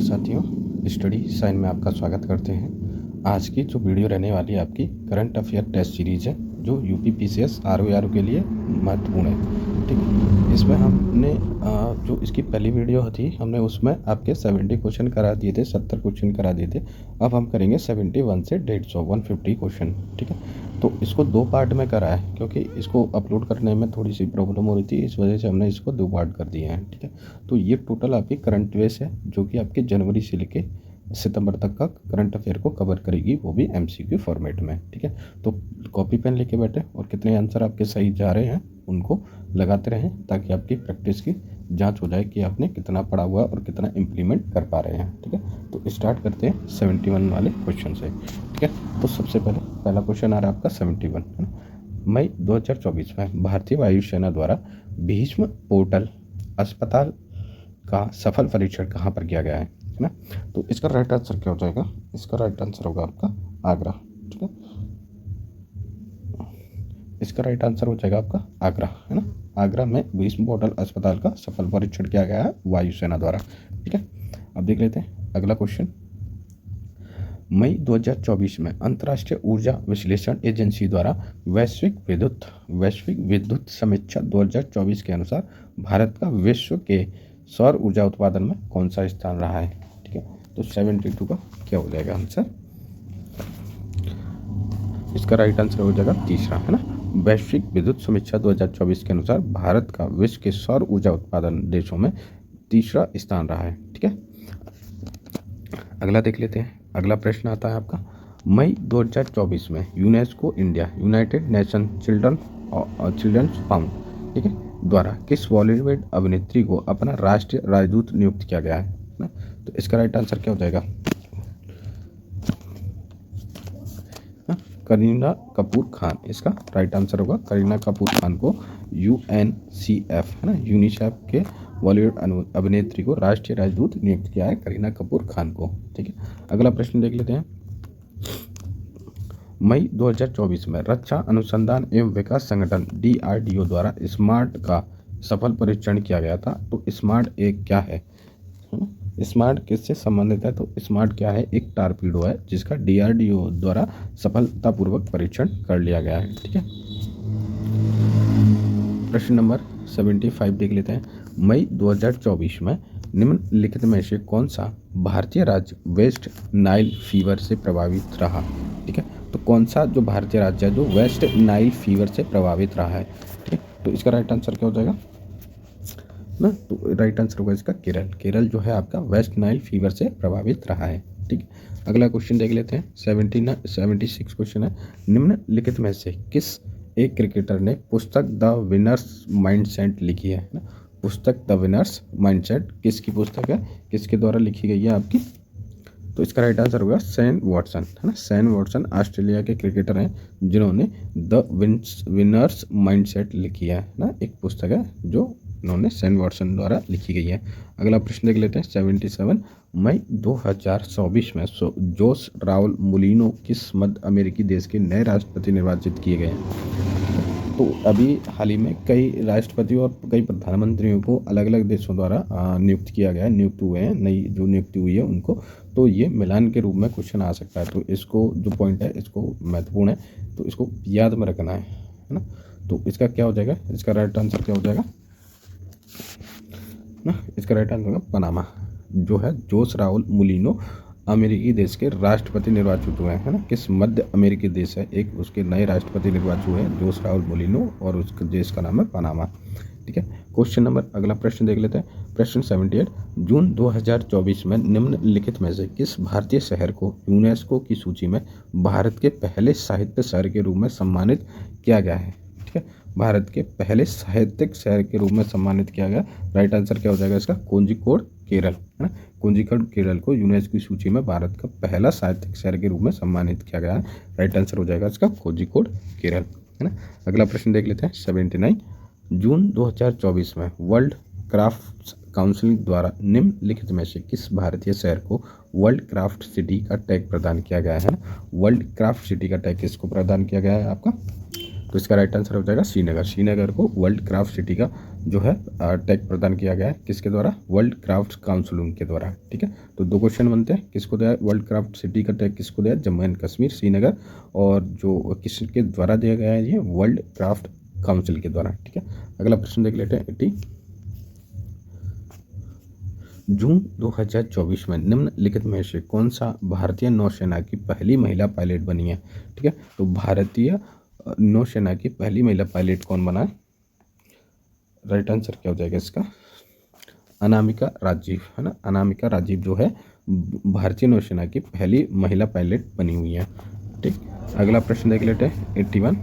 साथियों, study sign में आपका स्वागत करते हैं। आज की जो वीडियो रहने वाली है आपकी करंट अफेयर टेस्ट सीरीज है जो यूपी पीसीएस आरओ के लिए महत्वपूर्ण है। ठीक है, इसमें हमने जो इसकी पहली वीडियो थी हमने उसमें आपके 70 क्वेश्चन करा दिए थे, 70 क्वेश्चन करा दिए थे। अब हम करेंगे 71 से 150 150 क्वेश्चन। ठीक है, तो इसको दो पार्ट में करा है क्योंकि इसको अपलोड करने में थोड़ी सी प्रॉब्लम हो रही थी, इस वजह से हमने इसको दो पार्ट कर दिए हैं। ठीक है, तो ये टोटल आपकी करंट अफेयर्स है जो कि आपके जनवरी से लेके सितंबर तक का करंट अफेयर को कवर करेगी, वो भी एमसीक्यू फॉर्मेट में। ठीक है, तो कॉपी पेन लेके बैठे और कितने आंसर आपके सही जा रहे हैं उनको लगाते रहें ताकि आपकी प्रैक्टिस की जांच हो जाए कि आपने कितना पढ़ा हुआ और कितना इम्प्लीमेंट कर पा रहे हैं। ठीक है, तो स्टार्ट करते हैं 71 वाले क्वेश्चन से। ठीक है, तो सबसे पहला क्वेश्चन आ रहा है आपका 71 है ना। मई 2024 में भारतीय वायुसेना द्वारा भीष्म पोर्टल अस्पताल का सफल परीक्षण कहाँ पर किया गया है ना। तो इसका राइट आंसर क्या हो जाएगा? इसका राइट आंसर होगा आपका आगरा। ठीक है, इसका राइट आंसर हो जाएगा आपका आगरा, है ना। आगरा में भीष्म पोर्टल अस्पताल का सफल परीक्षण किया गया है वायुसेना द्वारा। ठीक है, अब देख लेते हैं अगला क्वेश्चन। मई 2024 में अंतर्राष्ट्रीय ऊर्जा विश्लेषण एजेंसी द्वारा वैश्विक विद्युत समीक्षा 2024 के अनुसार भारत का विश्व के सौर ऊर्जा उत्पादन में कौन सा स्थान रहा है? ठीक है, तो 72 का क्या हो जाएगा आंसर? इसका राइट आंसर हो जाएगा तीसरा, है ना। वैश्विक विद्युत समीक्षा 2024 के अनुसार भारत का विश्व के सौर ऊर्जा उत्पादन देशों में तीसरा स्थान रहा है। ठीक है, अगला देख लेते हैं। अगला प्रश्न आता है आपका, मई 2024 में UNESCO India United Nation children's found, ठीक है, द्वारा किस बॉलीवुड अभिनेत्री को अपना राष्ट्रीय राजदूत नियुक्त किया गया है ना। तो इसका राइट आंसर क्या हो जाएगा? करीना कपूर खान। इसका राइट आंसर होगा करीना कपूर खान को यूएनसीएफ, है ना, यूनिसेफ के बॉलीवुड अभिनेत्री को राष्ट्रीय राजदूत नियुक्त किया है करीना कपूर खान को। ठीक है, अगला प्रश्न देख लेते हैं। मई 2024 में रक्षा अनुसंधान एवं विकास संगठन DRDO द्वारा स्मार्ट का सफल परीक्षण किया गया था। तो स्मार्ट एक क्या है? स्मार्ट किससे संबंधित है? तो स्मार्ट क्या है? एक टारपीडो है जिसका DRDO द्वारा सफलतापूर्वक परीक्षण कर लिया गया है। ठीक है, प्रश्न नंबर 75 देख लेते हैं। मई 2024 में निम्नलिखित में से कौन सा भारतीय राज्य वेस्ट नाइल फीवर से प्रभावित रहा? ठीक है, तो कौन सा जो भारतीय राज्य है जो वेस्ट नाइल फीवर से प्रभावित रहा है? ठीक है, तो इसका राइट आंसर क्या हो जाएगा ना। तो राइट आंसर होगा इसका केरल। केरल जो है आपका वेस्ट नाइल फीवर से प्रभावित रहा है। ठीक है, अगला क्वेश्चन देख लेते हैं। 76 क्वेश्चन है। निम्नलिखित में से किस एक क्रिकेटर ने पुस्तक द विनर्स माइंडसेट लिखी है ना। पुस्तक द विनर्स माइंडसेट किसकी पुस्तक है, किसके द्वारा लिखी गई है आपकी? तो इसका राइट आंसर होगा शेन वॉटसन, है ना। शेन वॉटसन ऑस्ट्रेलिया के क्रिकेटर हैं जिन्होंने द विनर्स माइंडसेट लिखी है ना। एक पुस्तक है जो उन्होंने शेन वॉटसन द्वारा लिखी गई है। अगला प्रश्न देख लेते हैं। 77 मई 2024 में जोस राउल मुलिनो किस मध्य अमेरिकी देश के नए राष्ट्रपति निर्वाचित किए गए हैं? तो अभी हाल ही में कई राष्ट्रपति और कई प्रधानमंत्रियों को अलग अलग देशों द्वारा नियुक्त किया गया है, नियुक्त हुए हैं, नई जो नियुक्ति हुई है उनको। तो ये मिलान के रूप में क्वेश्चन आ सकता है। तो इसको जो पॉइंट है इसको महत्वपूर्ण है, तो इसको याद में रखना है ना। तो इसका क्या हो जाएगा? इसका राइट आंसर क्या हो जाएगा ना? इसका राइट आंसर होगा पनामा। जो है जोस राउल मुलिनो अमेरिकी देश के राष्ट्रपति निर्वाचित हुए हैं, है ना। किस मध्य अमेरिकी देश है एक, उसके नए राष्ट्रपति निर्वाचित हुए हैं जोस राउल मुलिनो और उसके देश का नाम है पनामा। ठीक है, क्वेश्चन नंबर अगला प्रश्न देख लेते हैं। प्रश्न 78 जून 2024 में निम्नलिखित में से किस भारतीय शहर को यूनेस्को की सूची में भारत के पहले साहित्य शहर के रूप में सम्मानित किया गया है? ठीक है, भारत के पहले साहित्यिक शहर के रूप में सम्मानित किया गया। राइट आंसर क्या हो जाएगा इसका? कोझिकोड केरल, है ना। कोझिकोड केरल को यूनेस्को की सूची में भारत का पहला साहित्यिक शहर के रूप में सम्मानित किया गया है। राइट आंसर हो जाएगा इसका कोझिकोड केरल, है ना। अगला प्रश्न देख लेते हैं। 79 जून 2024 में वर्ल्ड क्राफ्ट काउंसिल द्वारा निम्नलिखित में से किस भारतीय शहर को वर्ल्ड क्राफ्ट सिटी का टैग प्रदान किया गया है ना। वर्ल्ड क्राफ्ट सिटी का टैग किसको प्रदान किया गया है आपका? तो इसका राइट आंसर हो जाएगा श्रीनगर। श्रीनगर को वर्ल्ड क्राफ्ट सिटी का जो है टैग प्रदान किया गया है किसके द्वारा, वर्ल्ड क्राफ्ट काउंसिल के द्वारा। ठीक है, तो 2 क्वेश्चन बनते हैं, किसको दिया वर्ल्ड क्राफ्ट सिटी का टैग, किसको दिया, जम्मू एंड कश्मीर श्रीनगर, और जो किसके द्वारा दिया गया है ये, वर्ल्ड क्राफ्ट काउंसिल के द्वारा। ठीक है, अगला प्रश्न देख लेते हैं 80। जून 2024 में निम्नलिखित में से कौन सा भारतीय नौसेना की पहली महिला पायलट बनी है। ठीक है, तो भारतीय नौसेना की पहली महिला पायलट कौन बना है, राइट आंसर क्या हो जाएगा इसका, अनामिका राजीव, है ना। अनामिका राजीव जो है भारतीय नौसेना की पहली महिला पायलट बनी हुई है। ठीक, अगला प्रश्न देख लेते हैं 81।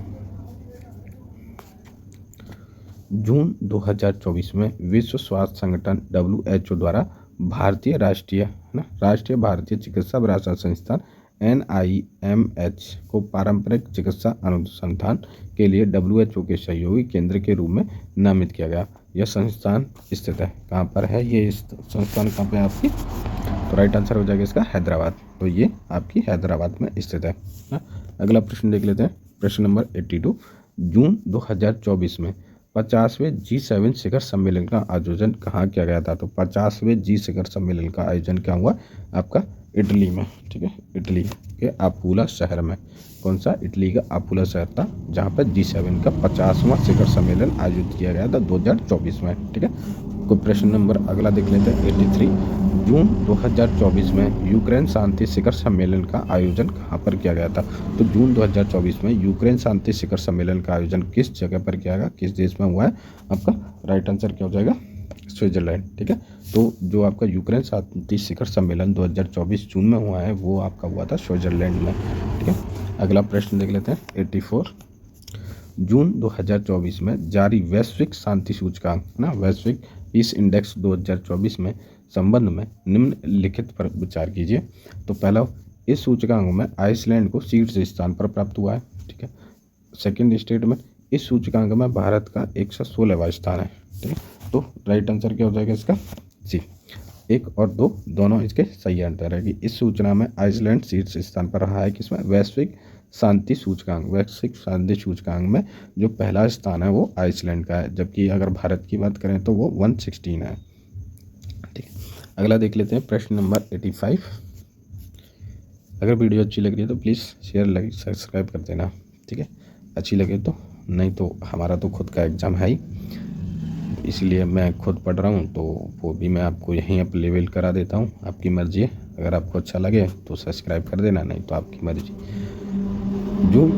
जून 2024 में विश्व स्वास्थ्य संगठन WHO द्वारा भारतीय राष्ट्रीय भारतीय चिकित्सा विरासत संस्थान NIMH को पारंपरिक चिकित्सा अनुसंधान के लिए WHO के सहयोगी केंद्र के रूप में नामित किया गया। यह संस्थान स्थित है कहाँ पर है, ये इस संस्थान कहाँ पे है आपकी, तो राइट आंसर हो जाएगा इसका हैदराबाद। तो ये आपकी हैदराबाद में स्थित है ना। अगला प्रश्न देख लेते हैं, प्रश्न नंबर 82। जून 2024 में 50वें G7 शिखर सम्मेलन का आयोजन कहाँ किया गया था, तो 50वें G शिखर सम्मेलन का आयोजन क्या हुआ आपका, इटली में। ठीक है, इटली के अपूला शहर में, कौन सा, इटली का अपूला शहर था जहाँ पर G7 का 50वां शिखर सम्मेलन आयोजित किया गया था 2024 में। ठीक है, कोई प्रश्न नंबर अगला देख लेते हैं 83। जून 2024 में यूक्रेन शांति शिखर सम्मेलन का आयोजन कहाँ पर किया गया था, तो जून 2024 में यूक्रेन शांति शिखर सम्मेलन का आयोजन किस जगह पर किया गया, किस देश में हुआ है आपका, राइट आंसर क्या हो जाएगा, स्विट्जरलैंड। ठीक है, तो जो आपका यूक्रेन शांति शिखर सम्मेलन 2024 जून में हुआ है वो आपका हुआ था स्विट्जरलैंड में। ठीक है, अगला प्रश्न देख लेते हैं 84। जून 2024 में जारी वैश्विक शांति सूचकांक ना, वैश्विक पीस इंडेक्स 2024 में संबंध में निम्नलिखित पर विचार कीजिए। तो पहला, इस सूचकांक में आइसलैंड को शीर्ष स्थान पर प्राप्त हुआ है। ठीक है, सेकंड स्टेट में इस सूचकांक में भारत का 116वां स्थान है। ठीक है, तो राइट आंसर क्या हो जाएगा इसका, जी 1 और 2 दोनों इसके सही आंसर है कि इस सूचना में आइसलैंड शीर्ष स्थान पर रहा है, किसमें, वैश्विक शांति सूचकांक। वैश्विक शांति सूचकांक में जो पहला स्थान है वो आइसलैंड का है, जबकि अगर भारत की बात करें तो वो 116 है। ठीक है, अगला देख लेते हैं प्रश्न नंबर 85। अगर वीडियो अच्छी लग रही है तो प्लीज़ शेयर लाइक सब्सक्राइब कर देना। ठीक है, अच्छी लगे तो, नहीं तो हमारा तो खुद का एग्ज़ाम है ही, इसलिए मैं खुद पढ़ रहा हूँ तो वो भी मैं आपको यहीं अवेलेबल करा देता हूँ, आपकी मर्जी है। अगर आपको अच्छा लगे तो सब्सक्राइब कर देना, नहीं तो आपकी मर्जी। जून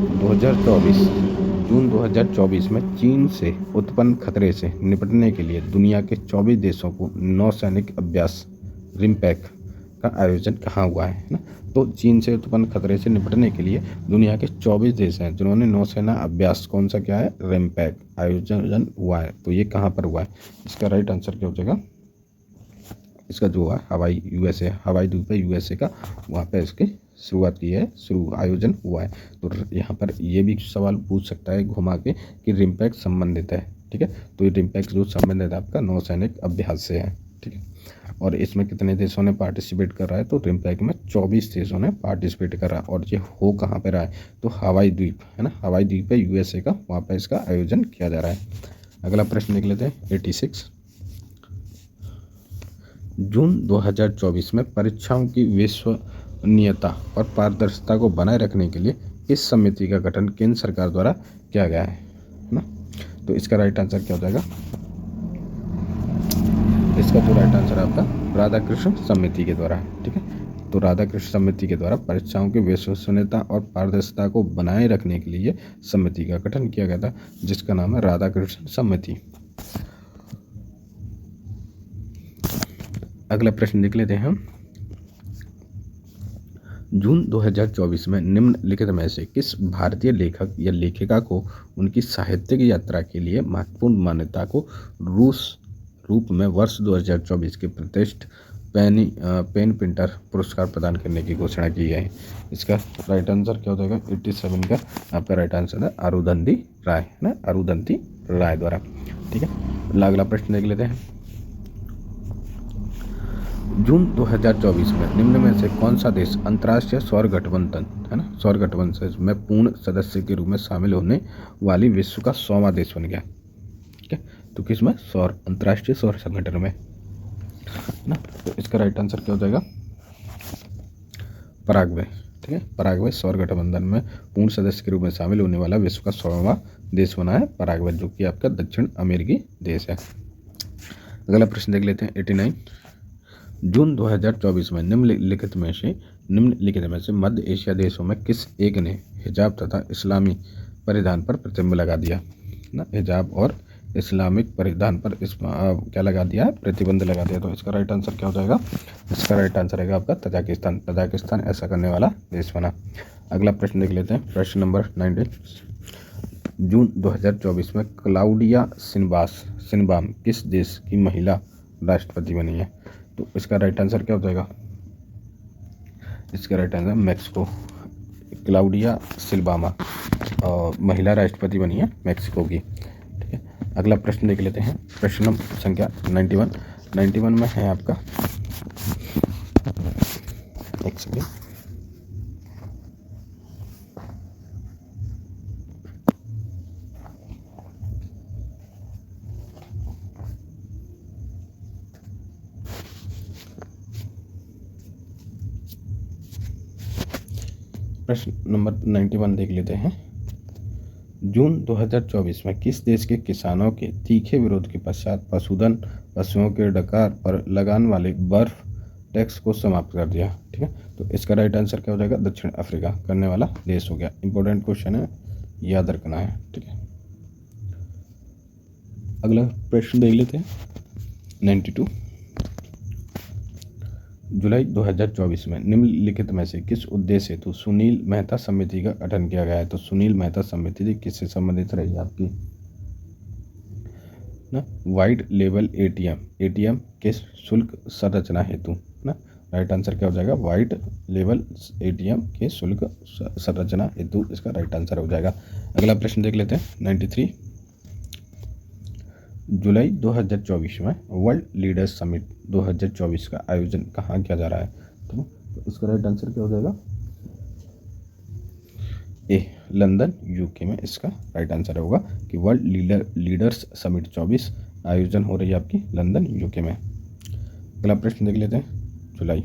2024 में चीन से उत्पन्न खतरे से निपटने के लिए दुनिया के 24 देशों को नौसैनिक अभ्यास रिमपैक का आयोजन कहाँ हुआ है ना। तो चीन से उत्पन्न खतरे से निपटने के लिए दुनिया के 24 देश हैं जिन्होंने नौसेना अभ्यास कौन सा क्या है, रिमपैक आयोजन हुआ है। तो ये कहाँ पर हुआ है, इसका राइट आंसर क्या हो जाएगा, इसका जो है हवाई द्वीप है USA का, वहाँ पे इसकी शुरुआत की है, आयोजन हुआ है। तो यहाँ पर ये भी सवाल पूछ सकता है घुमा के कि रिमपैक संबंधित है। ठीक है, तो ये रिमपैक जो संबंधित आपका नौसैनिक अभ्यास से है। ठीक है, और इसमें कितने देशों ने पार्टिसिपेट कर रहा है, तो रिमपैक में 24 देशों ने पार्टिसिपेट कर रहा है। और ये हो कहाँ पे रहा है, तो हवाई द्वीप है ना, हवाई द्वीप है USA का, वहाँ पर इसका आयोजन किया जा रहा है। अगला प्रश्न देख लेते हैं 86। जून 2024 में परीक्षाओं की विश्वसनीयता और पारदर्शिता को बनाए रखने के लिए इस समिति का गठन केंद्र सरकार द्वारा किया गया है ना। तो इसका राइट आंसर क्या हो जाएगा, इसका तो राइट आंसर आपका राधाकृष्ण समिति के द्वारा। ठीक है, तो राधाकृष्ण समिति के द्वारा परीक्षाओं की विश्वसनीयता और पारदर्शिता को बनाए रखने के लिए समिति का गठन किया गया था, जिसका नाम है राधाकृष्ण समिति। अगला प्रश्न देख लेते हैं हम। जून 2024 में निम्नलिखित में से किस भारतीय लेखक या लेखिका को उनकी साहित्यिक यात्रा के लिए महत्वपूर्ण मान्यता को रूस रूप में वर्ष 2024 के प्रतिष्ठित पेन प्रिंटर पुरस्कार प्रदान करने की घोषणा की है। इसका राइट आंसर क्या हो जाएगा, 87 का आपका राइट आंसर है अरुंधति राय, है ना, अरुंधति राय द्वारा। ठीक है, अगला प्रश्न देख लेते हैं। जून 2024 में निम्न में से कौन सा देश अंतर्राष्ट्रीय सौर गठबंधन है ना, सौर गठबंधन में पूर्ण सदस्य के रूप में शामिल होने वाली विश्व का 100वां देश बन गया। ठीक है, तो किसमें? सौर अंतर्राष्ट्रीय सौर संगठन में ना। तो इसका राइट आंसर क्या हो जाएगा? पराग्वे। ठीक है, पराग्वे सौर गठबंधन में पूर्ण सदस्य के रूप में शामिल होने वाला विश्व का 16वां देश बना है पराग्वे, जो कि आपका दक्षिण अमेरिकी देश है। अगला प्रश्न देख लेते हैं 89। जून 2024 में निम्नलिखित में से मध्य एशिया देशों में किस एक ने हिजाब तथा इस्लामी परिधान पर प्रतिबंध लगा दिया ना? हिजाब और इस्लामिक परिधान पर क्या लगा दिया है? प्रतिबंध लगा दिया। तो इसका राइट आंसर क्या हो जाएगा? इसका राइट आंसर रहेगा आपका तजाकिस्तान। तजाकिस्तान ऐसा करने वाला देश बना। अगला प्रश्न देख लेते हैं, प्रश्न नंबर 90। जून 2024 में क्लाउडिया सिनबाम किस देश की महिला राष्ट्रपति बनी है? तो इसका राइट आंसर क्या हो जाएगा? इसका राइट आंसर मैक्सिको। क्लाउडिया सिल्बामा महिला राष्ट्रपति बनी है मैक्सिको की। ठीक है, अगला प्रश्न देख लेते हैं, प्रश्न संख्या 91 में है आपका, एक सेकेंड, प्रश्न नंबर 91 देख लेते हैं। जून 2024 में किस देश के किसानों के तीखे विरोध के पश्चात पशुधन पशुओं के डकार पर लगाने वाले बर्फ टैक्स को समाप्त कर दिया? ठीक है, तो इसका राइट आंसर क्या हो जाएगा? दक्षिण अफ्रीका करने वाला देश हो गया। इंपॉर्टेंट क्वेश्चन है, याद रखना है। ठीक है, अगला प्रश्न देख लेते हैं 92। जुलाई 2024 में निम्नलिखित में से किस उद्देश्य हेतु सुनील मेहता समिति का गठन किया गया है? तो सुनील मेहता समिति किससे संबंधित रही आपकी ना? वाइड लेवल एटीएम के शुल्क संरचना हेतु ना। राइट आंसर क्या हो जाएगा? वाइड लेवल एटीएम के शुल्क संरचना हेतु इसका राइट आंसर हो जाएगा। अगला प्रश्न देख लेते हैं 93। जुलाई 2024 में वर्ल्ड लीडर्स समिट 2024 का आयोजन कहाँ किया जा रहा है? तो इसका राइट आंसर क्या हो जाएगा? ए, लंदन यूके में इसका राइट आंसर होगा कि वर्ल्ड लीडर्स समिट 24 आयोजन हो रही है आपकी लंदन यूके में। अगला प्रश्न देख लेते हैं जुलाई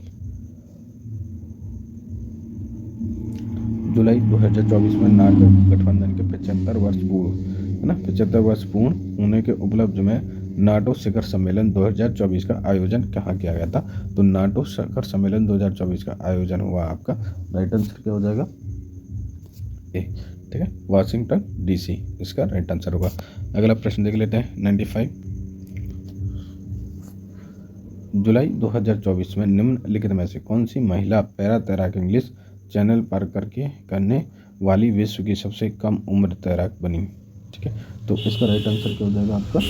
2024 में नाटो गठबंधन के 75 वर्ष पूर्ण है ना, 75 वर्ष पूर्ण होने के उपलक्ष्य में नाटो शिखर सम्मेलन 2024 का आयोजन कहाँ किया गया था? तो नाटो शिखर सम्मेलन 2024 का आयोजन हुआ आपका, राइट आंसर क्या हो जाएगा? ए। ठीक है, वाशिंगटन डीसी इसका राइट आंसर होगा। अगला प्रश्न देख लेते हैं 95। जुलाई 2024 में निम्नलिखित में से कौन सी महिला पैरा तैराक इंग्लिश चैनल पार करने वाली विश्व की सबसे कम उम्र तैराक बनी? ठीक है, तो इसका राइट आंसर क्या हो जाएगा आपका?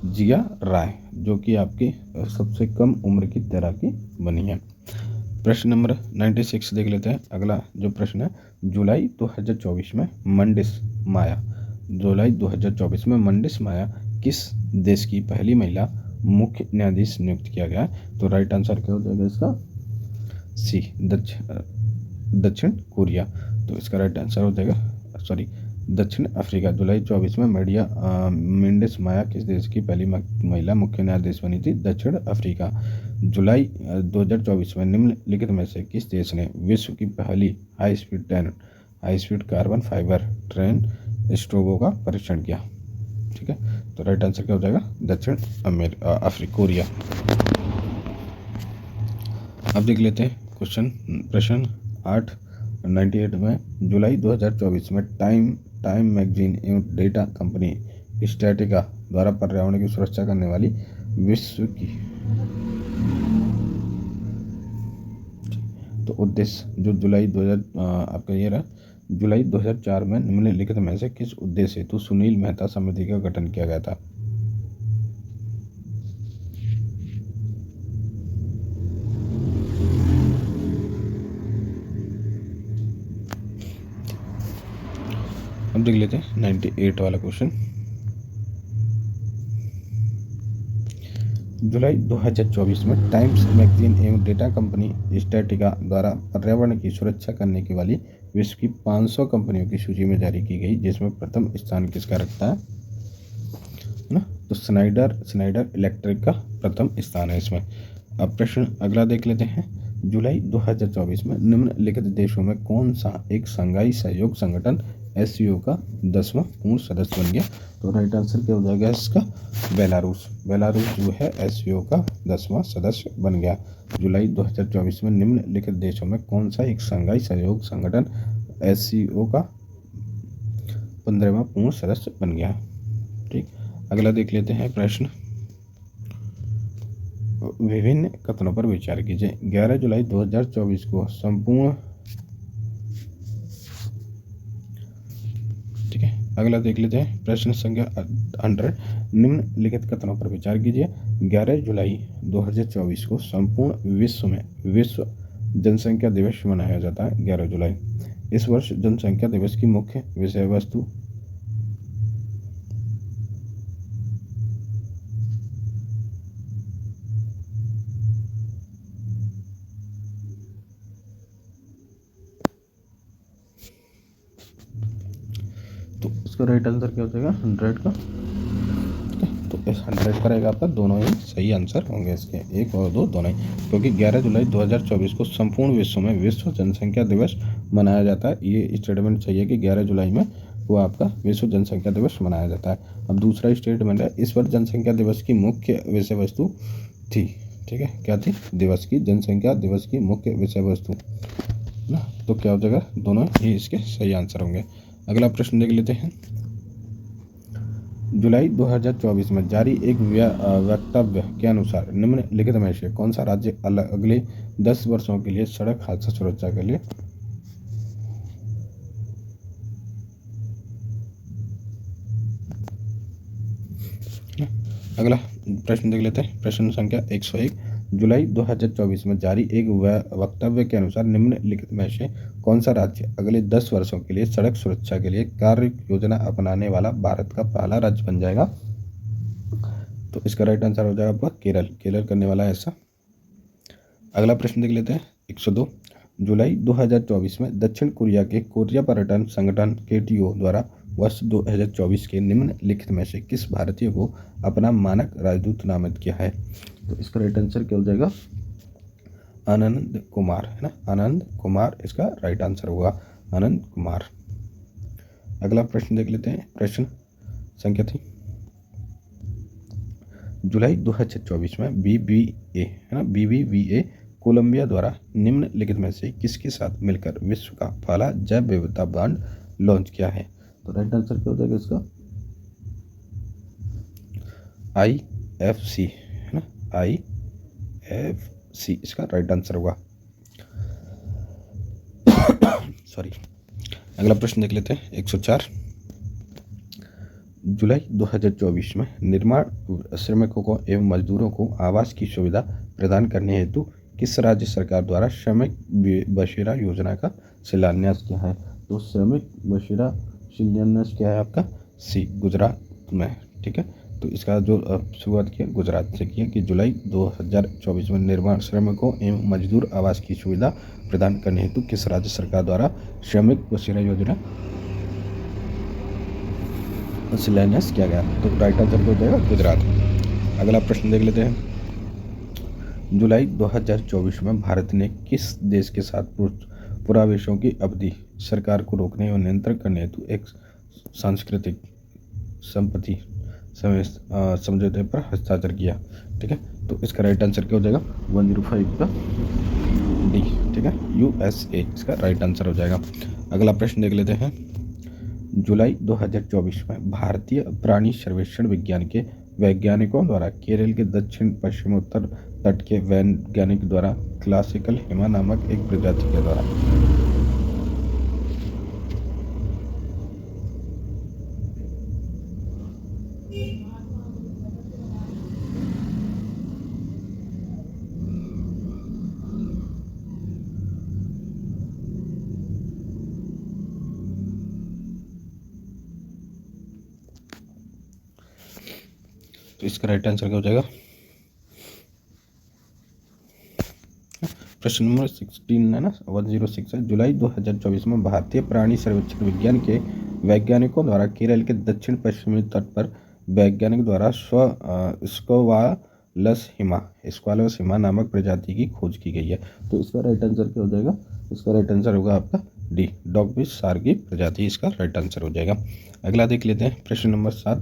जिया राय, जो कि आपकी सबसे कम उम्र की तैराकी बनी है। प्रश्न नंबर 96 देख लेते हैं। अगला जो प्रश्न है, जुलाई 2024 में जुलाई 2024 में मंडिस माया किस देश की पहली महिला मुख्य न्यायाधीश नियुक्त किया गया? तो राइट आंसर क्या हो जाएगा इसका? सी, दक्षिण कोरिया। तो इसका राइट आंसर हो जाएगा दक्षिण अफ्रीका। जुलाई 24 में मेंडिस माया किस देश की पहली महिला मुख्य न्यायाधीश बनी थी? दक्षिण अफ्रीका। जुलाई 2024 में निम्नलिखित में से किस देश ने विश्व की पहली high speed carbon fibre train स्टोगो का परीक्षण किया? ठीक है, तो राइट आंसर क्या हो जाएगा? दक्षिण कोरिया। अब देख लेते हैं प्रश्न 98 में जुलाई 2024 में टाइम मैगजीन एवं डेटा कंपनी स्टैटिका द्वारा पर्यावरण की सुरक्षा करने वाली विश्व की तो उद्देश्य जो जुलाई 2004 में निम्नलिखित में से किस उद्देश्य हेतु सुनील मेहता समिति का गठन किया गया था? अब देख लेते हैं 98 वाला क्वेश्चन। जुलाई 2024 में टाइम्स मैगजीन एवं डेटा कंपनी स्टैटिका द्वारा पर्यावरण की सुरक्षा करने की वाली विश्व की 500 कंपनियों की सूची में जारी की गई, जिसमें प्रथम स्थान किसका रखता है? है ना। तो स्नाइडर इलेक्ट्रिक का प्रथम स्थान है इसमें। अब प्रश्न अगला देख लेते हैं। जुलाई 2024 में निम्नलिखित देशों में कौन सा एक शंघाई सहयोग संगठन एससीओ का 10वां पूर्ण सदस्य बन गया? तो राइट आंसर क्या हो जाएगा इसका? बेलारूस जो है एससीओ का 10वां सदस्य बन गया। जुलाई 2024 में निम्नलिखित देशों में कौन सा एक शंघाई सहयोग संगठन एससीओ का 15वां पूर्ण सदस्य बन गया? ठीक, अगला देख लेते हैं प्रश्न। विभिन्न कथनों पर विचार कीजिए। 11 जुलाई 2024 को संपूर्ण, ठीक है। अगला देख लेते हैं प्रश्न संख्या 100। निम्नलिखित कथनों पर विचार कीजिए। 11 जुलाई 2024 को संपूर्ण विश्व में विश्व जनसंख्या दिवस मनाया जाता है। 11 जुलाई इस वर्ष जनसंख्या दिवस की मुख्य विषय वस्तु। तो इसका राइट आंसर क्या हो जाएगा 100 का? ठीक है, तो इस 100 का रहेगा आपका, दोनों ही सही आंसर होंगे इसके, 1 और 2 दोनों ही, क्योंकि 11 जुलाई 2024 को संपूर्ण विश्व में विश्व जनसंख्या दिवस मनाया जाता है। ये स्टेटमेंट चाहिए कि 11 जुलाई में वो आपका विश्व जनसंख्या दिवस मनाया जाता है। अब दूसरा स्टेटमेंट है, इस वर्ष जनसंख्या दिवस की मुख्य विषय वस्तु थी। ठीक है, क्या थी? जनसंख्या दिवस की मुख्य विषय वस्तु ना। तो क्या हो जाएगा? दोनों ही इसके सही आंसर होंगे। अगला प्रश्न देख लेते हैं। जुलाई 2024 में जारी एक वक्तव्य के अनुसार निम्नलिखित में से कौन सा राज्य अगले 10 वर्षों के लिए सड़क हादसा सुरक्षा के लिए अगला प्रश्न देख लेते हैं। प्रश्न संख्या 101। जुलाई 2024 में जारी एक वक्तव्य के अनुसार निम्नलिखित में से कौन सा राज्य अगले 10 वर्षों के लिए सड़क सुरक्षा के लिए कार्य योजना अपनाने वाला भारत का पहला राज्य बन जाएगा? तो इसका राइट आंसर हो जाएगा आपका केरल करने वाला है ऐसा। अगला प्रश्न देख लेते हैं 102। जुलाई 2024 में दक्षिण कोरिया के कोरिया पर्यटन संगठन केटीओ द्वारा वर्ष 2024 के निम्नलिखित में से किस भारतीय को अपना मानक राजदूत नामित किया है? तो इसका राइट आंसर क्या हो जाएगा? आनंद कुमार, है ना। आनंद कुमार इसका राइट आंसर होगा, आनंद कुमार। अगला प्रश्न देख लेते हैं। प्रश्न संख्या थी जुलाई 2024 में BBVA, है ना, BBVA कोलंबिया द्वारा निम्नलिखित में से किसके साथ मिलकर विश्व का पहला जैव विविधता बांड लॉन्च किया है? तो राइट आंसर क्या हो जाएगा इसका? IFC, है ना, IFC इसका राइट आंसर होगा। सॉरी। अगला प्रश्न देख लेते हैं 104। जुलाई 2024 में निर्माण श्रमिकों को एवं मजदूरों को आवास की सुविधा प्रदान करने हेतु किस राज्य सरकार द्वारा श्रमिक बसेरा योजना का शिलान्यास किया है? तो श्रमिक बसेरा शिलान्यास क्या है आपका? सी, गुजरात में। ठीक है, तो इसका जो शुरुआत किया गुजरात से किया कि जुलाई 2024 में निर्माण श्रमिकों एवं मजदूर आवास की सुविधा प्रदान करने हेतु किस राज्य सरकार द्वारा श्रमिक बसेरा योजना शिलान्यास किया गया? तो राइट आंसर हो जाएगा गुजरात। अगला प्रश्न देख लेते हैं। जुलाई 2024 में भारत ने किस देश के साथ पुरावेशों की अवधि सरकार को रोकने और नियंत्रण करने हेतु एक सांस्कृतिक संपत्ति समझौते पर हस्ताक्षर किया? ठीक है, तो इसका राइट आंसर क्या हो जाएगा? 105 का डी। ठीक है, USA इसका राइट आंसर हो जाएगा। अगला प्रश्न देख लेते हैं। जुलाई 2024 में भारतीय प्राणी सर्वेक्षण विज्ञान के वैज्ञानिकों द्वारा केरल के दक्षिण पश्चिमोत्तर तट के वैज्ञानिक द्वारा क्लासिकल हिमा नामक एक प्रजाति के द्वारा तो इसका राइट आंसर क्या हो जाएगा? प्रश्न नंबर 16 है ना, 106 है। जुलाई 2024 में भारतीय प्राणी सर्वेक्षण विज्ञान के वैज्ञानिकों द्वारा केरल के दक्षिण पश्चिमी तट पर वैज्ञानिक द्वारा स्क्वालस हिमा नामक प्रजाति की खोज की गई है? तो इसका राइट आंसर क्या हो जाएगा? इसका राइट आंसर होगा आपका डी, डॉगफिश सार की प्रजाति इसका राइट आंसर हो जाएगा। अगला देख लेते हैं प्रश्न नंबर 7।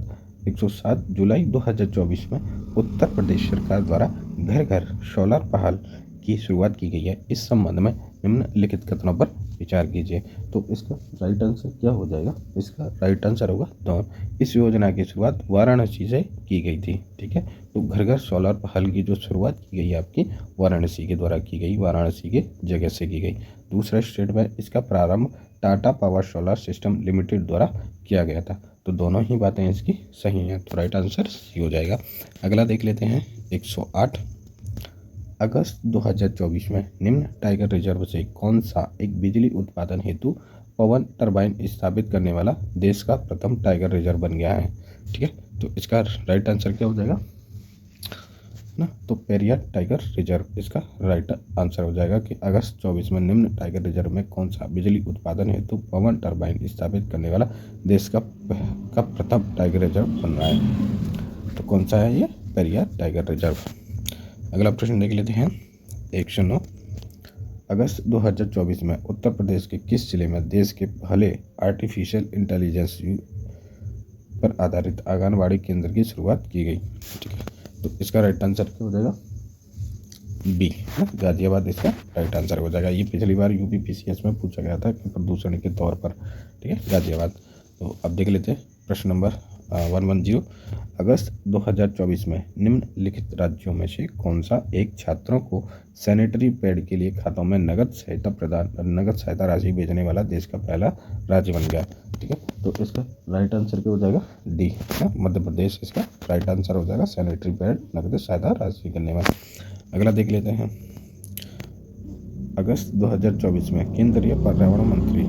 107 जुलाई 2024 में उत्तर प्रदेश सरकार द्वारा घर घर सोलर पहल की शुरुआत की गई है। इस संबंध में निम्नलिखित कथनों पर विचार कीजिए। तो इसका राइट आंसर क्या हो जाएगा? इसका राइट आंसर होगा दौन। इस योजना की शुरुआत वाराणसी से की गई थी। ठीक है, तो घर घर सोलर पहल की जो शुरुआत की गई है आपकी वाराणसी के द्वारा की गई, वाराणसी के जगह से की गई। दूसरा स्टेट में इसका प्रारंभ Tata power solar system limited द्वारा किया गया था। तो दोनों ही बातें इसकी सही हैं, तो राइट आंसर सी हो जाएगा। अगला देख लेते हैं 108। अगस्त 2024 में निम्न टाइगर रिजर्व से कौन सा एक बिजली उत्पादन हेतु पवन टरबाइन स्थापित करने वाला देश का प्रथम टाइगर रिजर्व बन गया है? ठीक है, तो इसका राइट आंसर क्या हो जाएगा ना? तो पेरियार टाइगर रिजर्व इसका राइट आंसर हो जाएगा कि अगस्त 24 में निम्न टाइगर रिजर्व में कौन सा बिजली उत्पादन हेतु पवन टरबाइन स्थापित करने वाला देश का प्रथम टाइगर रिजर्व बन रहा है? तो कौन सा है ये? Periyar tiger reserve. अगला प्रश्न देख लेते हैं 109। अगस्त 2024 में उत्तर प्रदेश के किस जिले में देश के पहले आर्टिफिशियल इंटेलिजेंस पर आधारित आंगनबाड़ी केंद्र की शुरुआत की गई? ठीक है, तो इसका राइट आंसर क्या हो जाएगा? बी, गाजियाबाद इसका राइट आंसर हो जाएगा। ये पिछली बार यूपी पीसीएस में पूछा गया था कि प्रदूषण के तौर पर। ठीक है, गाजियाबाद। तो अब देख लेते हैं प्रश्न नंबर 110। अगस्त 2024 में निम्नलिखित राज्यों में से कौन सा एक छात्रों को सैनिटरी पैड के लिए खातों में नगद सहायता राशि भेजने वाला देश का पहला राज्य बन गया? ठीक है, तो इसका राइट आंसर क्या हो जाएगा? डी, मध्य प्रदेश इसका राइट आंसर हो जाएगा, सैनिटरी पैड नगद सहायता राशि करने वाला। अगला देख लेते हैं अगस्त 2024 में केंद्रीय पर्यावरण मंत्री,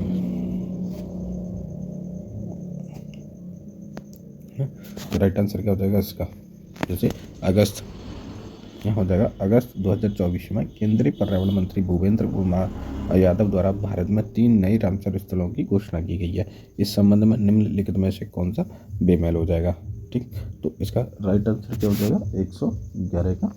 तो राइट आंसर क्या हो जाएगा इसका? जैसे अगस्त क्या हो जाएगा? अगस्त 2024 में केंद्रीय पर्यावरण मंत्री भूपेंद्र कुमार यादव द्वारा भारत में 3 नई रामसर स्थलों की घोषणा की गई है। इस संबंध में निम्नलिखित में से कौन सा बेमेल हो जाएगा? ठीक, तो इसका राइट आंसर क्या हो जाएगा? 111 का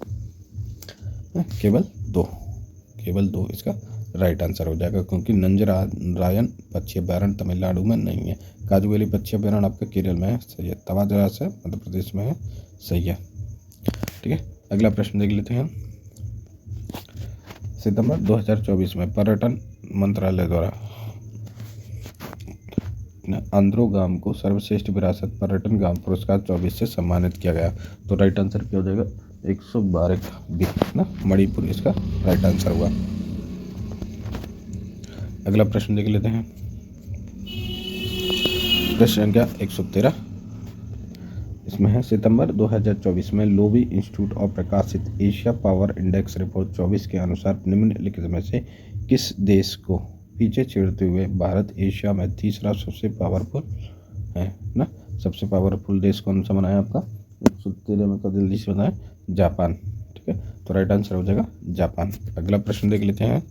केवल दो इसका राइट आंसर हो जाएगा, क्योंकि नंजरायन पक्षी अभ्यारण्य तमिलनाडु में नहीं है। काजूवेली पक्षी अभ्यारण्य आपका केरल में है, सही है। तवाजरास है मध्य प्रदेश में है, सही है। ठीक है, अगला प्रश्न देख लेते हैं। सितंबर 2024 में पर्यटन मंत्रालय द्वारा आंध्रो गांव को सर्वश्रेष्ठ विरासत पर्यटन गांव पुरस्कार 24 से सम्मानित किया गया। तो राइट आंसर क्या हो जाएगा? 112 का बी ना, मणिपुर इसका राइट आंसर हुआ। अगला प्रश्न देख लेते हैं प्रश्न संख्या 113। इसमें है सितंबर 2024 में लोवी इंस्टीट्यूट ऑफ प्रकाशित एशिया पावर इंडेक्स रिपोर्ट 24 के अनुसार निम्नलिखित में से किस देश को पीछे छेड़ते हुए भारत एशिया में तीसरा सबसे पावरफुल है ना? सबसे पावरफुल देश कौन सा बनाया आपका? 113 में, तो जल्दी से बताएं। जापान। ठीक है, तो राइट आंसर हो जाएगा जापान। अगला प्रश्न देख लेते हैं।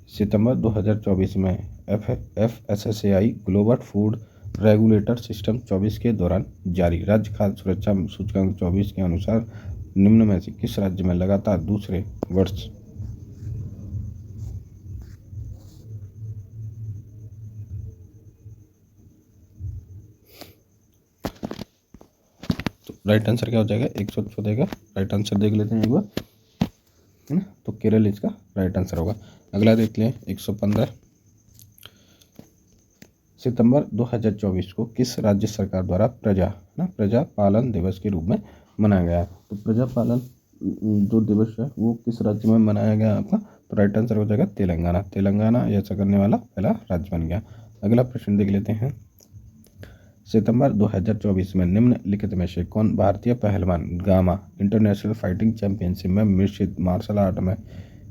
सितंबर 2024 में FSSAI global food regulator system 24 के दौरान जारी राज्य खाद्य सुरक्षा सूचकांक 24 के अनुसार निम्न में से किस राज्य में लगातार दूसरे वर्ष राइट आंसर क्या हो जाएगा? 114 का राइट आंसर देख लेते हैं एक बार, है ना? तो केरल इसका राइट आंसर होगा। अगला देख लें 115। सितंबर 2024 को किस राज्य सरकार द्वारा प्रजा पालन दिवस के रूप में मनाया गया? तो प्रजा पालन जो दिवस है वो किस राज्य में मनाया गया आपका? तो राइट आंसर हो जाएगा तेलंगाना ऐसा करने वाला पहला राज्य बन गया। अगला प्रश्न देख लेते हैं। सितंबर 2024 में निम्नलिखित में से कौन भारतीय पहलवान गामा इंटरनेशनल फाइटिंग चैंपियनशिप में मिश्रित मार्शल आर्ट में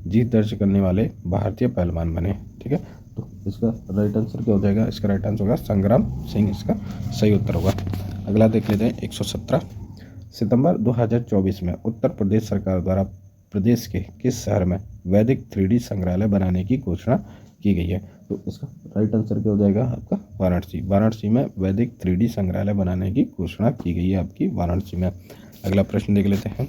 जीत दर्ज करने वाले भारतीय पहलवान बने? ठीक है, तो इसका राइट आंसर क्या हो जाएगा? इसका राइट आंसर होगा संग्राम सिंह, इसका सही उत्तर होगा। अगला देख लेते हैं 117। सितंबर 2024 में उत्तर प्रदेश सरकार द्वारा प्रदेश के किस शहर में वैदिक 3D संग्रहालय बनाने की घोषणा की गई है। तो इसका राइट आंसर क्या हो जाएगा आपका वाराणसी। वाराणसी में वैदिक 3D संग्रहालय बनाने की घोषणा की गई है आपकी वाराणसी में। अगला प्रश्न देख लेते हैं।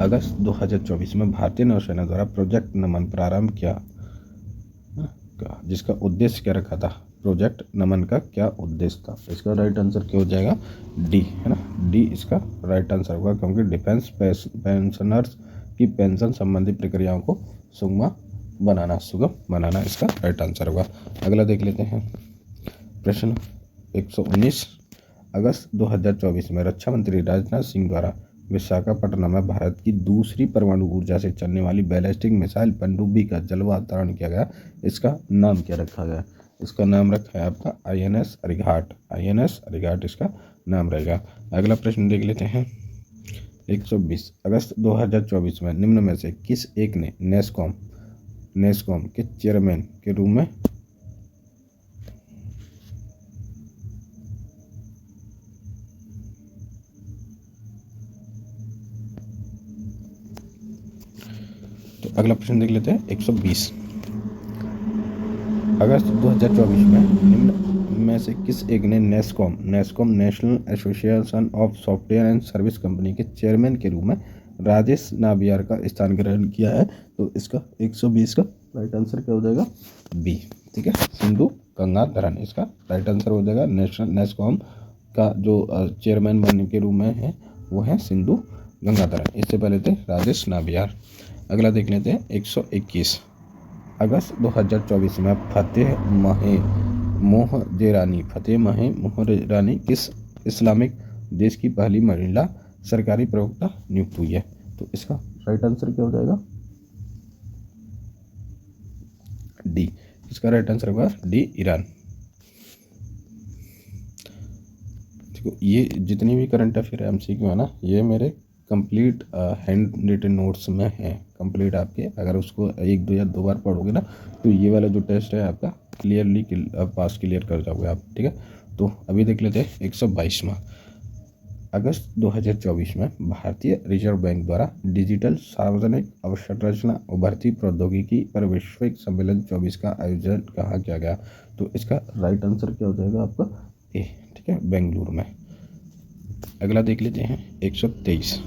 अगस्त 2024 में भारतीय नौसेना द्वारा प्रोजेक्ट नमन प्रारंभ किया, जिसका उद्देश्य क्या रखा था। प्रोजेक्ट नमन का क्या उद्देश्य था। इसका राइट आंसर क्या हो जाएगा डी, है ना। डी इसका राइट आंसर होगा, क्योंकि डिफेंस पेंशनर्स की पेंशन संबंधी प्रक्रियाओं को सुगम बनाना इसका राइट आंसर होगा। अगला देख लेते हैं प्रश्न 119। अगस्त 2024 में रक्षा मंत्री राजनाथ सिंह द्वारा विशाखापट्टनम में भारत की दूसरी परमाणु ऊर्जा से चलने वाली बैलिस्टिक मिसाइल पनडुब्बी का जलवा अवतरण किया गया। इसका नाम क्या रखा गया। इसका नाम रखा है आपका INS अरिघाट। INS अरिघाट इसका नाम रहेगा। अगला प्रश्न देख लेते हैं 120। अगस्त 2024 में निम्न में से किस एक ने नेस्कॉम के चेयरमैन के रूप में तो अगला प्रश्न देख लेते हैं 120। अगस्त 2024 में निम्न में से किस एक ने NASSCOM national association of software and service company के चेयरमैन के रूप में राजेश नाबियार का स्थान ग्रहण किया है। तो इसका 120 का राइट आंसर क्या हो जाएगा बी, ठीक है, सिंधु गंगाधरन इसका राइट आंसर हो जाएगा। नेस्कॉम का जो चेयरमैन बनने के रूप में है वो है सिंधु गंगाधरन। इससे पहले थे राजेश नाबियार। अगला देख लेते हैं 121। अगस्त 2024 में फतेह मोहजेरानी किस इस्लामिक देश की पहली महिला सरकारी प्रवक्ता नियुक्त हुई है। तो इसका राइट आंसर क्या हो जाएगा डी। इसका राइट आंसर होगा डी, ईरान। देखो ये जितनी भी करंट अफेयर MCQ है ना, ये मेरे कंप्लीट हैंड रिटन नोट्स में है कंप्लीट आपके। अगर उसको 1 या 2 बार पढ़ोगे ना तो ये वाला जो टेस्ट है आपका क्लियर कर जाओगे आप, ठीक है। तो अभी देख लेते हैं 122वां। अगस्त 2024 में भारतीय रिजर्व बैंक द्वारा डिजिटल सार्वजनिक अवसंरचना उभरती प्रौद्योगिकी पर वैश्विक सम्मेलन 24 का आयोजन कहाँ किया गया। तो इसका राइट आंसर क्या हो जाएगा आपका ए, ठीक है, बेंगलुरु में। अगला देख लेते हैं 123।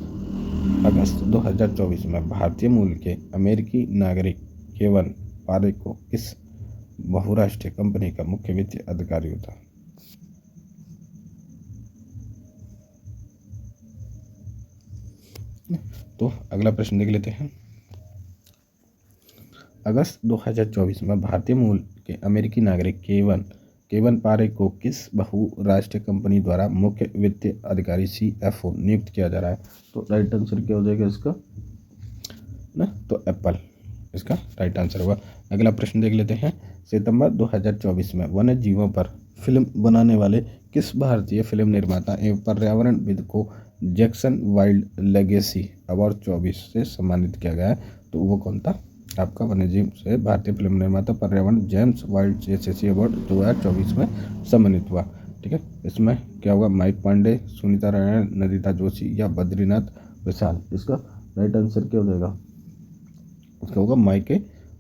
अगस्त 2024 में भारतीय मूल के अमेरिकी नागरिक केवन पारेख को किस बहुराष्ट्रीय कंपनी का मुख्य वित्तीय अधिकारी होता। तो अगला प्रश्न देख लेते हैं। अगस्त 2024 में भारतीय मूल के अमेरिकी नागरिक केवन पारेख को किस बहुराष्ट्रीय कंपनी द्वारा मुख्य वित्तीय अधिकारी CFO नियुक्त किया जा रहा है। तो राइट आंसर क्या हो जाएगा इसका ना, तो एप्पल इसका राइट आंसर होगा। अगला प्रश्न देख लेते हैं। सितंबर 2024 में वन्य जीवों पर फिल्म बनाने वाले किस भारतीय फिल्म निर्माता एवं पर्यावरणविद को जैक्सन वाइल्ड लेगेसी अवार्ड 24 से सम्मानित किया गया है। तो वो कौन था आपका वन्यजीव से भारतीय फिल्म निर्माता पर्यावरण जेम्स वाइल्ड JCC अवार्ड 2024 में सम्मानित हुआ, ठीक है। इसमें क्या होगा माइक पांडे, सुनीता नारायण, नदिता जोशी या बद्रीनाथ विशाल। इसका राइट आंसर क्या हो जाएगा, इसका होगा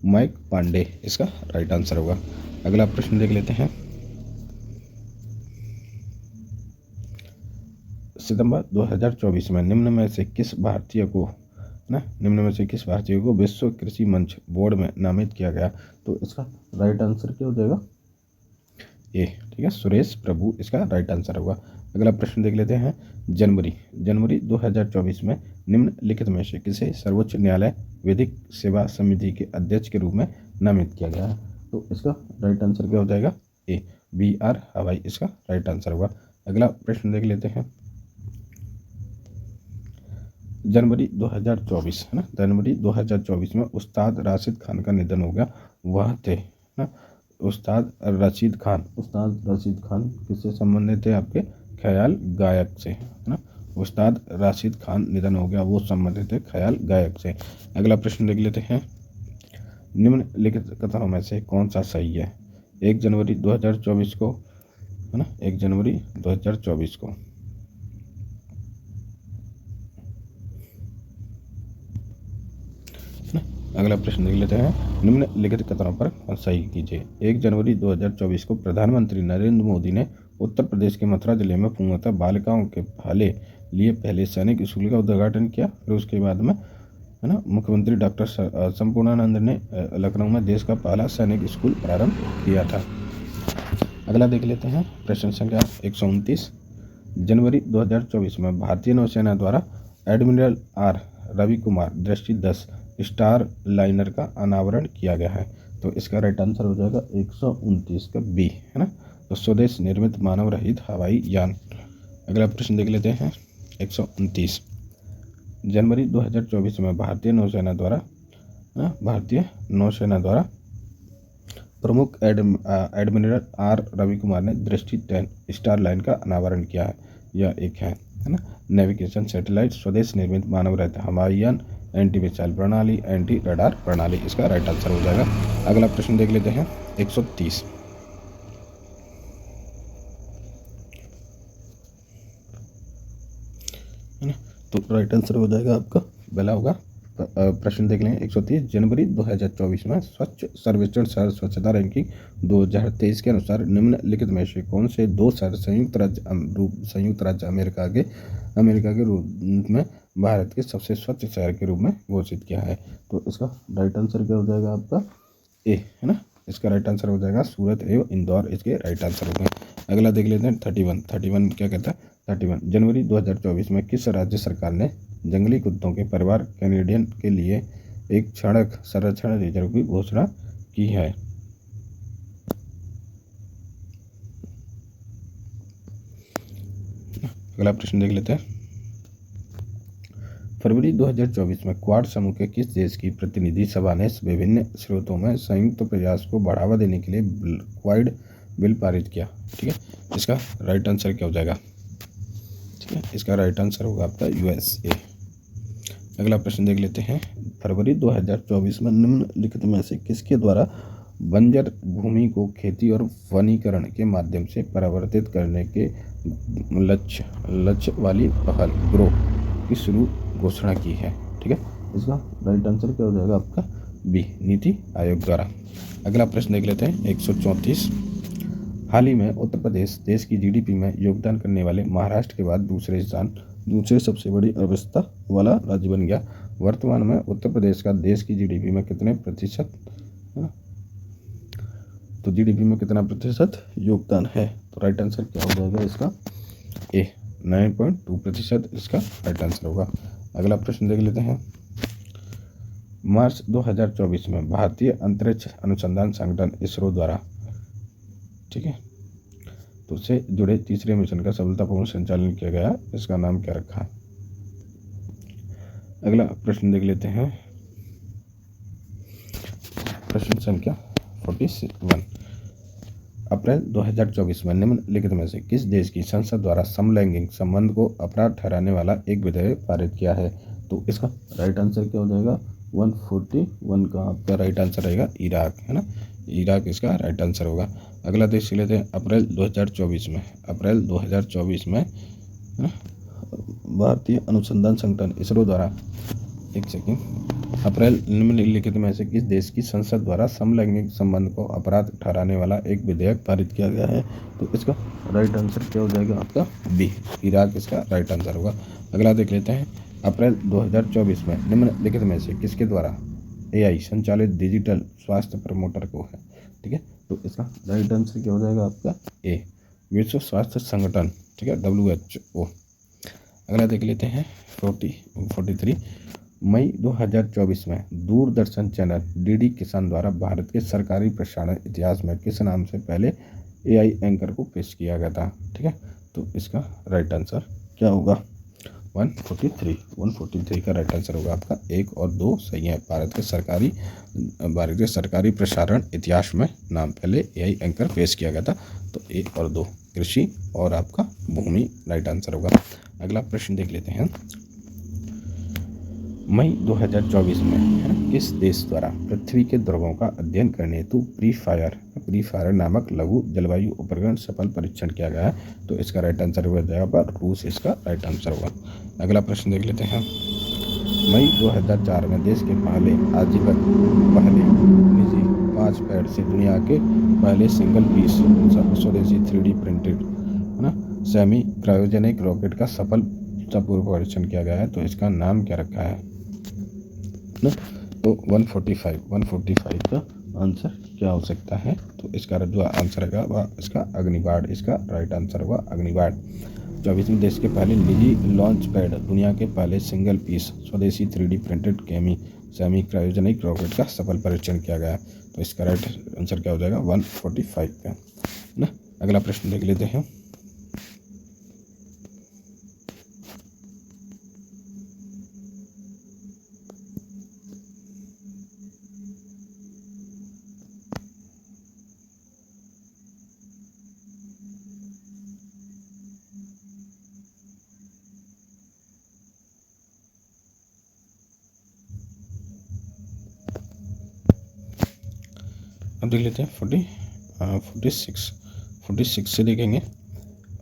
माइक पांडे इसका राइट आंसर होगा। अगला प्रश्न देख लेते हैं। सितंबर 2024 में निम्न में से किस भारतीय को विश्व कृषि मंच बोर्ड में नामित किया गया। तो इसका राइट आंसर क्या हो जाएगा ए, ठीक है, सुरेश प्रभु इसका राइट आंसर होगा। अगला प्रश्न देख लेते हैं। जनवरी 2024 में निम्नलिखित में से किसे सर्वोच्च न्यायालय विधिक सेवा समिति के अध्यक्ष के रूप में नामित किया गया है। तो इसका राइट आंसर क्या हो जाएगा ए, BR हवाई इसका राइट आंसर होगा। अगला प्रश्न देख लेते हैं। जनवरी 2024 है ना, जनवरी 2024 में उस्ताद राशिद खान का निधन हो गया। वह थे ना उस्ताद रशीद खान किससे संबंधित थे आपके ख्याल गायक से, है ना। उस्ताद राशिद खान निधन हो गया, वो संबंधित थे ख्याल गायक से। अगला प्रश्न देख लेते हैं। निम्नलिखित कथनों में से कौन सा सही है। 1 जनवरी 2024 को, है ना, 1 जनवरी 2024 को अगला प्रश्न देख लेते हैं, निम्नलिखित कथनों पर सही कीजिए। 1 जनवरी 2024 को प्रधानमंत्री नरेंद्र मोदी ने उत्तर प्रदेश के मथुरा जिले में पूर्णतः बालिकाओं के लिए पहले सैनिक स्कूल का उद्घाटन किया। फिर उसके बाद में है ना मुख्यमंत्री डॉक्टर संपूर्णानंद ने लखनऊ में देश का पहला सैनिक स्कूल प्रारंभ किया था। अगला देख लेते हैं प्रश्न संख्या 129। जनवरी 2024 में भारतीय नौसेना द्वारा एडमिरल आर रवि कुमार दृष्टि 10 स्टार लाइनर का अनावरण किया गया है। तो इसका राइट आंसर हो जाएगा 129 का बी, है ना। तो स्वदेश निर्मित मानव रहित हवाई यान। अगला प्रश्न देख लेते हैं 129। जनवरी 2024 में भारतीय नौसेना द्वारा प्रमुख एडमिरल आर रवि कुमार ने दृष्टि 10 स्टार लाइन का अनावरण किया है। यह एक है ना नेविगेशन सैटेलाइट, स्वदेश निर्मित मानव रहित हवाई यान, एंटी मिसाइल प्रणाली, एंटी रडार प्रणाली। इसका राइट आंसर हो जाएगा। अगला प्रश्न देख लेते हैं 130। है ना, तो राइट आंसर हो जाएगा आपका पहला होगा। प्रश्न देख लें 130। जनवरी 2024 में स्वच्छ सर्वेक्षण शहर स्वच्छता रैंकिंग 2023 के अनुसार निम्नलिखित में से कौन से 2 शहर संयुक्त राज्य अमेरिका के रूप में भारत के सबसे स्वच्छ शहर के रूप में घोषित किया है। तो इसका राइट आंसर क्या हो जाएगा आपका ए, है ना। इसका राइट आंसर हो जाएगा सूरत एवं इंदौर, इसके राइट आंसर हो गए। अगला देख लेते हैं 31 क्या कहता है। 31 जनवरी 2024 में किस राज्य सरकार ने जंगली कुत्तों के परिवार कैनेडियन के लिए एक सड़क संरक्षण रिजर्व की घोषणा की है। अगला प्रश्न देख लेते हैं। फरवरी 2024 में क्वाड समूह के किस देश की प्रतिनिधि सभा ने विभिन्न स्रोतों में संयुक्त प्रयास को बढ़ावा देने के लिए क्वाड बिल पारित किया। ठीक है, इसका राइट आंसर क्या हो जाएगा। ठीक है, इसका राइट आंसर होगा आपका यूएसए। अगला प्रश्न देख लेते हैं। फरवरी 2024 में निम्नलिखित में से किसके द्वारा बंजर भूमि को खेती और वनीकरण के माध्यम से परिवर्तित करने के लक्ष्य वाली पहल ग्रो की शुरू घोषणा की है। ठीक है, इसका राइट आंसर क्या हो जाएगा आपका बी, नीति आयोग द्वारा। अगला प्रश्न देख लेते हैं 134। हाल ही में उत्तर प्रदेश देश की जीडीपी में योगदान करने वाले महाराष्ट्र के बाद दूसरे सबसे बड़ी अर्थव्यवस्था वाला राज्य बन गया। वर्तमान में उत्तर प्रदेश का देश की जीडीपी में कितने प्रतिशत, तो जीडीपी में कितना प्रतिशत योगदान है। तो राइट आंसर क्या हो जाएगा इसका ए, 9.2% इसका राइट आंसर होगा। अगला प्रश्न देख लेते हैं। मार्च 2024 में भारतीय अंतरिक्ष अनुसंधान संगठन इसरो द्वारा, ठीक है, तो उससे जुड़े तीसरे मिशन का सफलतापूर्ण संचालन किया गया। इसका नाम क्या रखा। अगला प्रश्न देख लेते हैं। प्रश्न संख्या 41। अप्रैल 2024 में निम्नलिखित में से किस देश की संसद द्वारा समलैंगिक संबंध को अपराध ठहराने वाला एक विधेयक पारित किया है। तो इसका राइट आंसर क्या हो जाएगा 141 का आपका राइट आंसर रहेगा इराक, है ना। इराक इसका राइट आंसर होगा। अगला देख लेते हैं। अप्रैल 2024 में है ना भारतीय अनुसंधान संगठन इसरो द्वारा, एक सेकेंड, अप्रैल निम्नलिखित में से किस देश की संसद द्वारा समलैंगिक संबंध को अपराध ठहराने वाला एक विधेयक पारित किया गया है। तो इसका राइट आंसर क्या हो जाएगा आपका बी, इराक इसका राइट आंसर होगा। अगला देख लेते हैं। अप्रैल 2024 में निम्नलिखित में से किसके द्वारा एआई संचालित डिजिटल स्वास्थ्य प्रमोटर को है। ठीक है, तो इसका राइट आंसर क्या हो जाएगा आपका ए, विश्व स्वास्थ्य संगठन, ठीक है, WHO। अगला देख लेते हैं 43। मई 2024 में दूरदर्शन चैनल डीडी किसान द्वारा भारत के सरकारी प्रसारण इतिहास में किस नाम से पहले एआई एंकर को पेश किया गया था। ठीक है, तो इसका राइट आंसर क्या होगा 143 का राइट आंसर होगा आपका। 1 और 2 सही है। भारत के सरकारी प्रसारण इतिहास में नाम पहले एआई एंकर पेश किया गया था। तो 1 और 2 कृषि और आपका भूमि राइट आंसर होगा। अगला प्रश्न देख लेते हैं। मई 2024 में है ना किस देश द्वारा पृथ्वी के ध्रुवों का अध्ययन करने हेतु प्री-फायर नामक लघु जलवायु उपग्रह सफल परीक्षण किया गया है। तो इसका राइट आंसर हो जाएगा रूस, इसका राइट आंसर होगा। अगला प्रश्न देख लेते हैं। मई 2004 में देश के पहले निजी 5 पैड से दुनिया के पहले सिंगल पीस स्वदेशी 3D प्रिंटेड है ना सेमी क्रायोजेनिक रॉकेट का सफलतापूर्वक परीक्षण किया गया है। तो इसका नाम क्या रखा है ना? तो 145 का आंसर क्या हो सकता है? तो इसका जो आंसर है वह इसका अग्निबाण, इसका राइट आंसर होगा अग्निबाण। 24वें देश के पहले निजी लॉन्च पैड दुनिया के पहले सिंगल पीस स्वदेशी 3D printed semi cryogenic rocket का सफल परीक्षण किया गया। तो इसका राइट आंसर क्या हो जाएगा? 145 का ना। अगला प्रश्न देख लेते हैं। अब देख लेते हैं 46 से देखेंगे।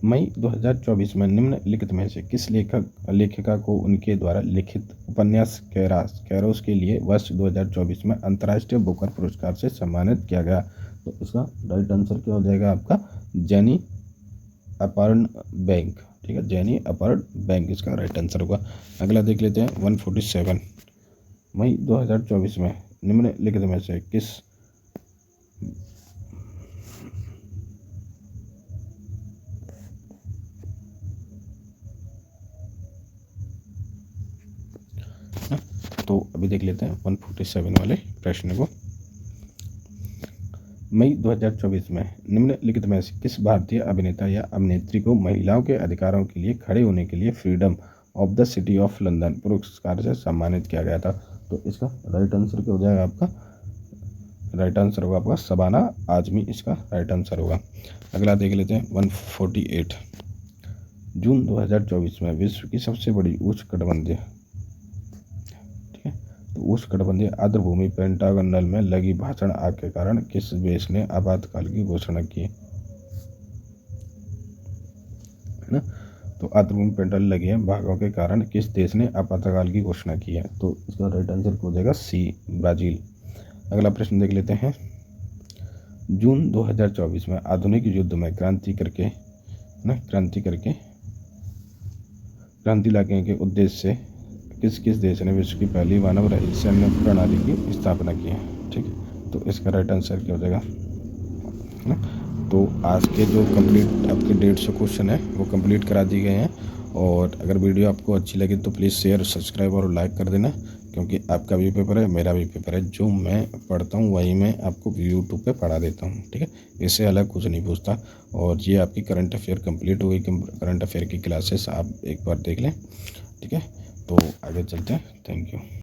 मई 2024 में निम्नलिखित में से किस लेखिका को उनके द्वारा लिखित उपन्यास कैरोस के लिए वर्ष 2024 में अंतर्राष्ट्रीय बुकर पुरस्कार से सम्मानित किया गया? तो इसका राइट आंसर क्या हो जाएगा आपका? जेनी अपर्णबैंक। ठीक है, जेनी अपर्णबैंक इसका राइट आंसर होगा। अगला देख लेते हैं 147। मई 2024 में निम्नलिखित में से किस तो अभी देख लेते हैं 147 वाले प्रश्न को। मई 2024 में निम्नलिखित में से किस भारतीय अभिनेता या अभिनेत्री को महिलाओं के अधिकारों के लिए खड़े होने के लिए freedom of the city of London पुरस्कार से सम्मानित किया गया था? तो इसका राइट आंसर क्या हो जाएगा आपका? राइट आंसर होगा आपका शबाना आजमी, इसका राइट आंसर होगा। अगला देख लेते हैं 148। जून 2024 में विश्व की सबसे बड़ी उष्णकटिबंधीय उष्णकटिबंधीय आर्द्रभूमि पेंटागनल में लगी भीषण आग के कारण किस देश ने आपातकाल की घोषणा की है ना? तो आर्द्रभूमि पेंटागनल लगी है भागों के कारण किस देश ने आपातकाल की घोषणा की है? तो इसका राइट आंसर हो जाएगा सी, ब्राजील। अगला प्रश्न देख लेते हैं। जून 2024 में आधुनिक युद्ध में क्रांति लाने के उद्देश्य से किस देश ने विश्व की पहली मानव रहित सैन्य प्रणाली की स्थापना की है? ठीक है, तो इसका राइट आंसर क्या हो जाएगा ना? तो आज के जो कंप्लीट आपके 150 क्वेश्चन है वो कंप्लीट करा दिए गए हैं। और अगर वीडियो आपको अच्छी लगी तो प्लीज़ शेयर, सब्सक्राइब और लाइक कर देना, क्योंकि आपका भी पेपर है, मेरा भी पेपर है। जो मैं पढ़ता हूँ वही मैं आपको यूट्यूब पे पढ़ा देता हूँ। ठीक है, इससे अलग कुछ नहीं पूछता। और ये आपकी करंट अफेयर कंप्लीट हो गई। करंट अफेयर की क्लासेस आप एक बार देख लें। ठीक है, तो आगे चलते हैं। Thank you.